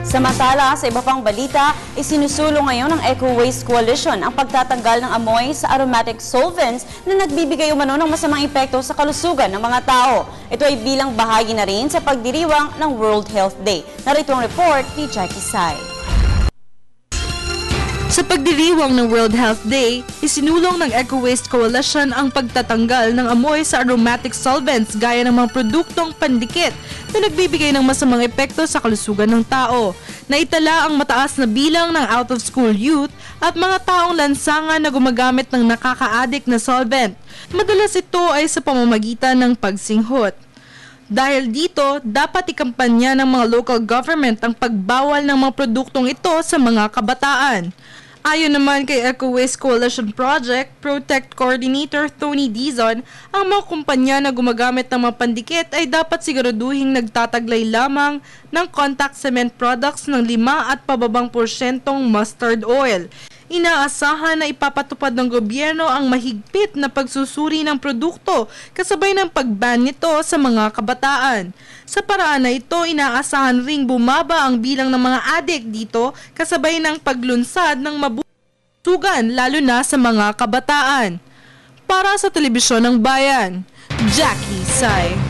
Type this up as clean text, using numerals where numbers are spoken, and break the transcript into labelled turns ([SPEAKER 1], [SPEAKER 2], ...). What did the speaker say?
[SPEAKER 1] Samantala, sa iba pang balita, isinusulong ngayon ng Eco Waste Coalition ang pagtatanggal ng amoy sa aromatic solvents na nagbibigay umano ng masamang epekto sa kalusugan ng mga tao. Ito ay bilang bahagi na rin sa pagdiriwang ng World Health Day. Narito ang report ni Jackie Sai.
[SPEAKER 2] Sa pagdiriwang ng World Health Day, isinulong ng Eco Waste Coalition ang pagtatanggal ng amoy sa aromatic solvents gaya ng mga produktong pandikit na nagbibigay ng masamang epekto sa kalusugan ng tao. Naitala ang mataas na bilang ng out-of-school youth at mga taong lansangan na gumagamit ng nakaka-addict na solvent. Madalas ito ay sa pamamagitan ng pagsinghot. Dahil dito, dapat ikampanya ng mga local government ang pagbawal ng mga produktong ito sa mga kabataan. Ayon naman kay Eco Waste Coalition Project Protect Coordinator Tony Dizon, ang mga kumpanya na gumagamit ng mga pandikit ay dapat siguraduhing nagtataglay lamang ng contact cement products ng 5 at pababang porsyentong mustard oil. Inaasahan na ipapatupad ng gobyerno ang mahigpit na pagsusuri ng produkto kasabay ng pag-ban nito sa mga kabataan. Sa paraan na ito, inaasahan ring bumaba ang bilang ng mga addict dito kasabay ng paglunsad ng mabusugan lalo na sa mga kabataan. Para sa Telebisyon ng Bayan, Jackie Sai.